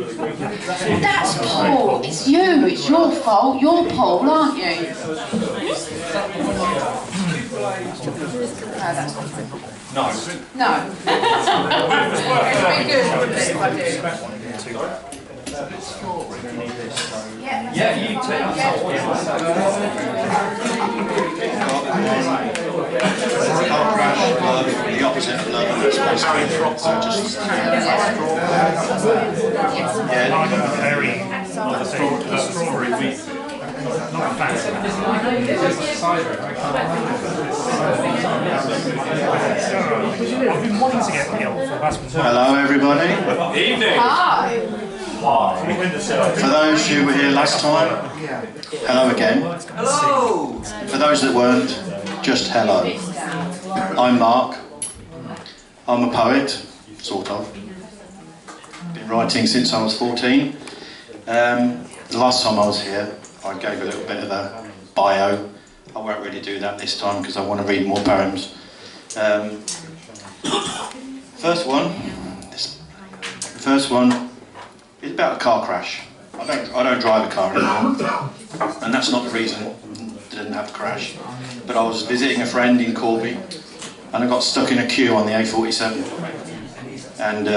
That's Paul. It's you. It's your fault. You're Paul, aren't you? No. No. It'd be good, wouldn't it, if I do? Yeah, you take the opposite of love, and it's basically just very strawberry wheat. Not fancy. I've been wanting to get helpful. Hello everybody. Evening. Hi. For those who were here last time, hello again. Hello. For those that weren't, just hello. I'm Marc. I'm a poet, sort of. Been writing since I was 14. The last time I was here, I gave a little bit of a bio. I won't really do that this time because I want to read more poems. First one is about a car crash. I don't drive a car anymore, and that's not the reason I didn't have a crash. But I was visiting a friend in Corby, and I got stuck in a queue on the A47, and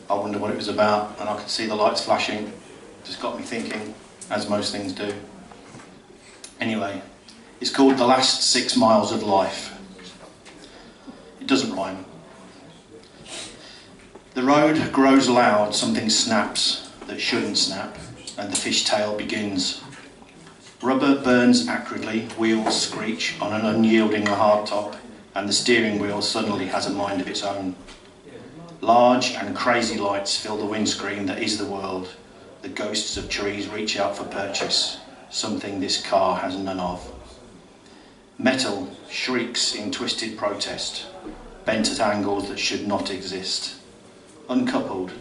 I wondered what it was about, and I could see the lights flashing. Just got me thinking, as most things do. Anyway, it's called The Last 6 Miles of Life. It doesn't rhyme. The road grows loud, something snaps that shouldn't snap, and the fishtail begins. Rubber burns acridly, wheels screech on an unyielding hardtop, and the steering wheel suddenly has a mind of its own. Large and crazy lights fill the windscreen that is the world. The ghosts of trees reach out for purchase, something this car has none of. Metal shrieks in twisted protest, bent at angles that should not exist. Uncoupled,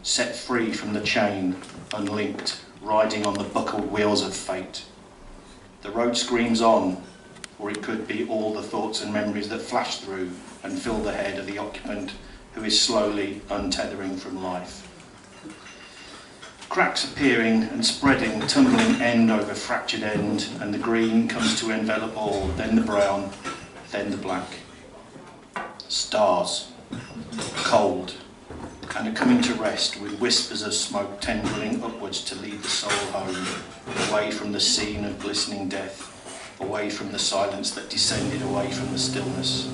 set free from the chain, unlinked, riding on the buckled wheels of fate. The road screams on, or it could be all the thoughts and memories that flash through and fill the head of the occupant who is slowly untethering from life. Cracks appearing and spreading, tumbling end over fractured end, and the green comes to envelop all, then the brown, then the black. Stars, cold, and are coming to rest with whispers of smoke tendrilling upwards to lead the soul home, away from the scene of glistening death, away from the silence that descended away from the stillness,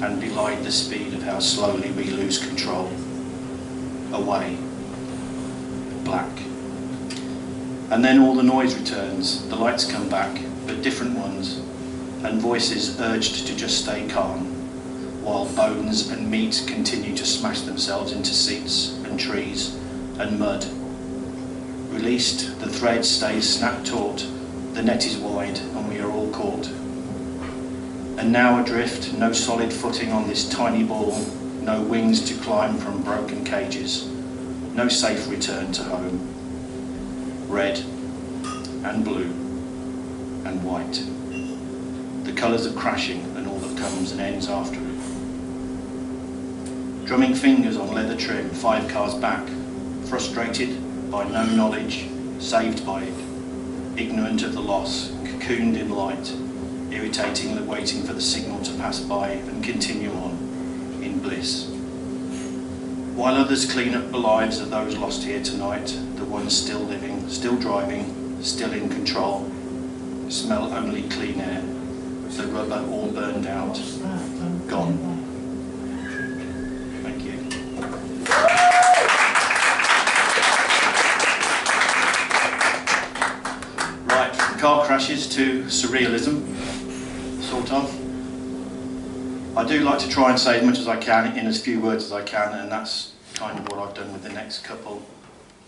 and belied the speed of how slowly we lose control. Away. Black. And then all the noise returns, the lights come back, but different ones, and voices urged to just stay calm, while bones and meat continue to smash themselves into seats and trees and mud. Released, the thread stays snap taut, the net is wide, and we are all caught. And now adrift, no solid footing on this tiny ball, no wings to climb from broken cages, no safe return to home. Red and blue and white. The colours of crashing and all that comes and ends after it. Drumming fingers on leather trim, 5 cars back, frustrated by no knowledge, saved by it, ignorant of the loss, cocooned in light, irritatingly waiting for the signal to pass by and continue on in bliss. While others clean up the lives of those lost here tonight, the ones still living, still driving, still in control, smell only clean air, the rubber all burned out, gone. Thank you. Right, from car crashes to surrealism, sort of. I do like to try and say as much as I can in as few words as I can, and that's kind of what I've done with the next couple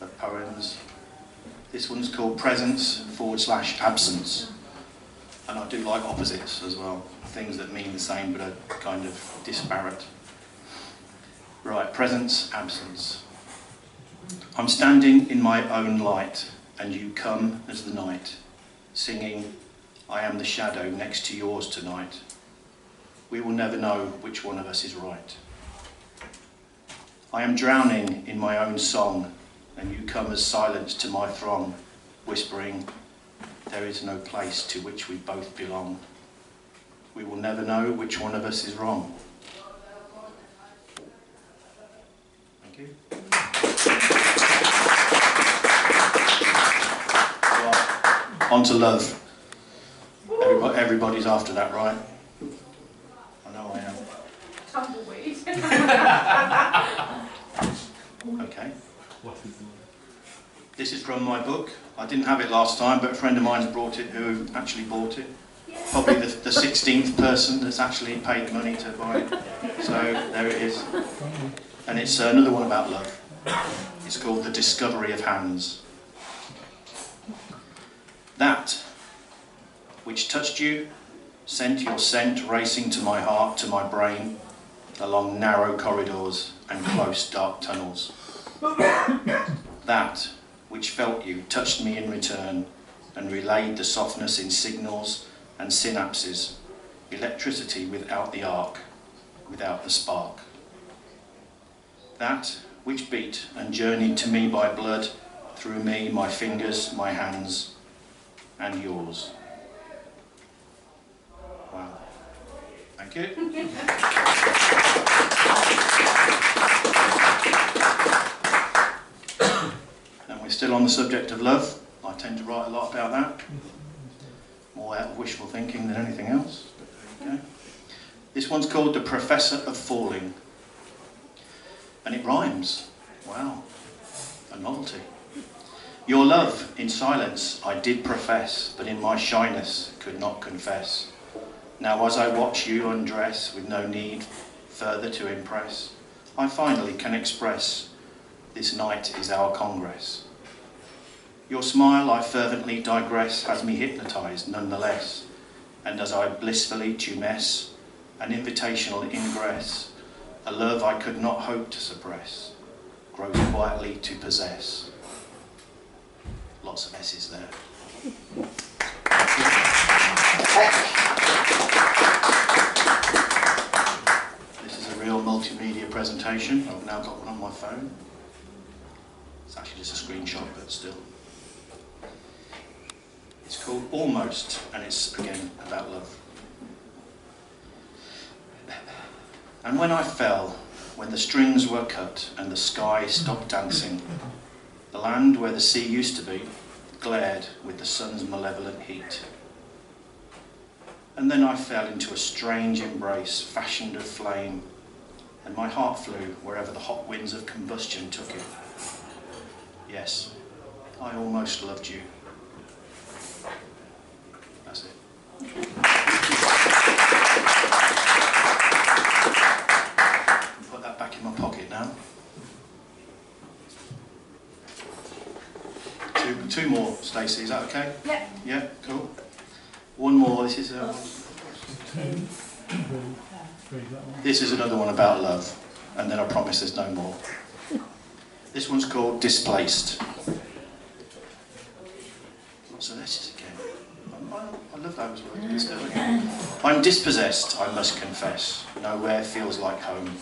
of poems. This one's called Presence / Absence, and I do like opposites as well, things that mean the same but are kind of disparate. Right, presence, absence. I'm standing in my own light, and you come as the night, singing, I am the shadow next to yours tonight. We will never know which one of us is right. I am drowning in my own song, and you come as silence to my throng, whispering, there is no place to which we both belong. We will never know which one of us is wrong. Thank you. Right. On to love. Everybody's after that, right? I know I am. Tumbleweed. Okay. This is from my book. I didn't have it last time, but a friend of mine's brought it who actually bought it. Probably the 16th person that's actually paid money to buy it. So there it is. And it's another one about love. It's called The Discovery of Hands. That which touched you, sent your scent racing to my heart, to my brain, along narrow corridors and close dark tunnels. That which felt you touched me in return and relayed the softness in signals and synapses, electricity without the arc, without the spark. That which beat and journeyed to me by blood, through me, my fingers, my hands, and yours. Wow. Thank you. And we're still on the subject of love. I tend to write a lot about that. More out of wishful thinking than anything else. But there you go. This one's called The Professor of Falling. And it rhymes. Wow. A novelty. Your love, in silence, I did profess, but in my shyness could not confess. Now as I watch you undress, with no need further to impress, I finally can express, this night is our congress. Your smile, I fervently digress, has me hypnotised nonetheless, and as I blissfully tumesce, an invitational ingress, a love I could not hope to suppress, grows quietly to possess. Lots of S's there. This is a real multimedia presentation. I've now got one on my phone. It's actually just a screenshot, but still. It's called Almost, and it's, again, about love. And when I fell, when the strings were cut and the sky stopped dancing, the land where the sea used to be glared with the sun's malevolent heat. And then I fell into a strange embrace fashioned of flame, and my heart flew wherever the hot winds of combustion took it. Yes, I almost loved you. That's it. Put that back in my pocket now. Two more, Stacey, is that okay? Yeah. Yeah, cool. One more, this is another one about love, and then I promise there's no more. This one's called Displaced. So this is again. I love those words. I'm dispossessed, I must confess. Nowhere feels like home.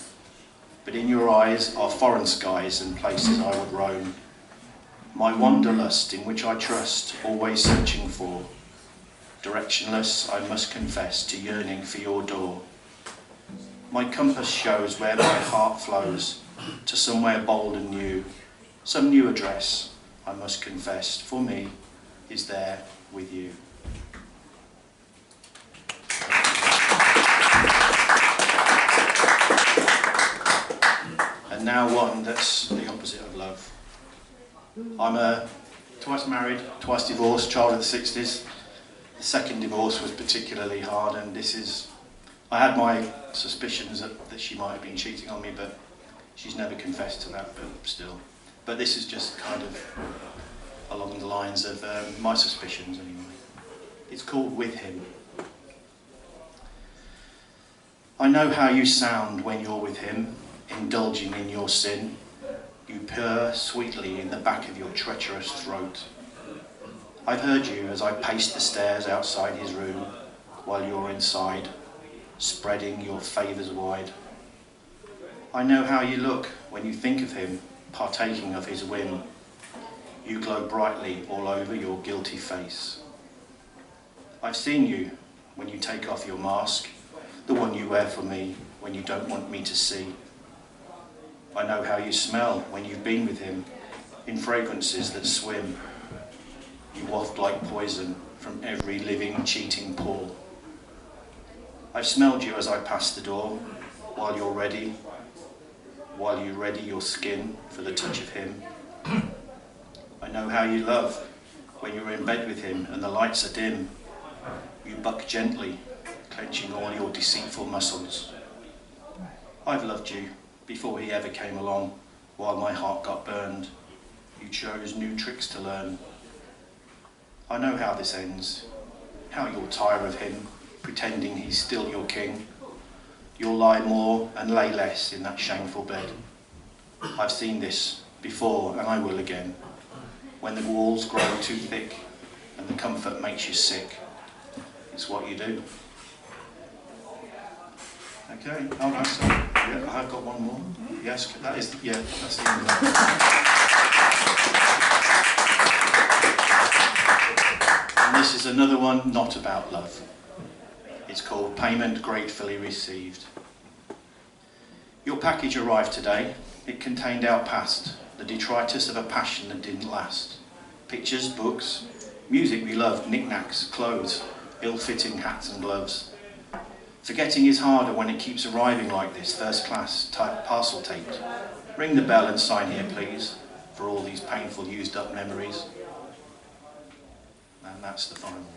But in your eyes are foreign skies and places I would roam. My wanderlust in which I trust, always searching for. Directionless, I must confess, to yearning for your door. My compass shows where my heart flows, to somewhere bold and new. Some new address, I must confess, for me, is there with you. And now one that's the opposite of love. I'm twice married, twice divorced, child of the 60s. The second divorce was particularly hard, and I had my suspicions that she might have been cheating on me, but she's never confessed to that, but still. But this is just kind of along the lines of my suspicions anyway. It's called With Him. I know how you sound when you're with him, indulging in your sin. You purr sweetly in the back of your treacherous throat. I've heard you as I paced the stairs outside his room while you're inside, spreading your favours wide. I know how you look when you think of him, partaking of his whim, You glow brightly all over your guilty face. I've seen you when you take off your mask, the one you wear for me when you don't want me to see. I know how you smell when you've been with him, in fragrances that swim. You waft like poison from every living, cheating pore. I've smelled you as I pass the door, while you ready your skin for the touch of him. I know how you love when you're in bed with him and the lights are dim. You buck gently, clenching all your deceitful muscles. I've loved you before he ever came along, while my heart got burned. You chose new tricks to learn. I know how this ends, how you'll tire of him, pretending he's still your king. You'll lie more and lay less in that shameful bed. I've seen this before and I will again, when the walls grow too thick and the comfort makes you sick. It's what you do. Okay, oh no, sorry. Yeah, I have got one more. Yes, that's the end of that. And this is another one not about love. It's called Payment Gratefully Received. Your package arrived today. It contained our past, the detritus of a passion that didn't last. Pictures, books, music we loved, knickknacks, clothes, ill-fitting hats and gloves. Forgetting is harder when it keeps arriving like this, first class, type parcel taped. Ring the bell and sign here, please, for all these painful used up memories. And that's the final one.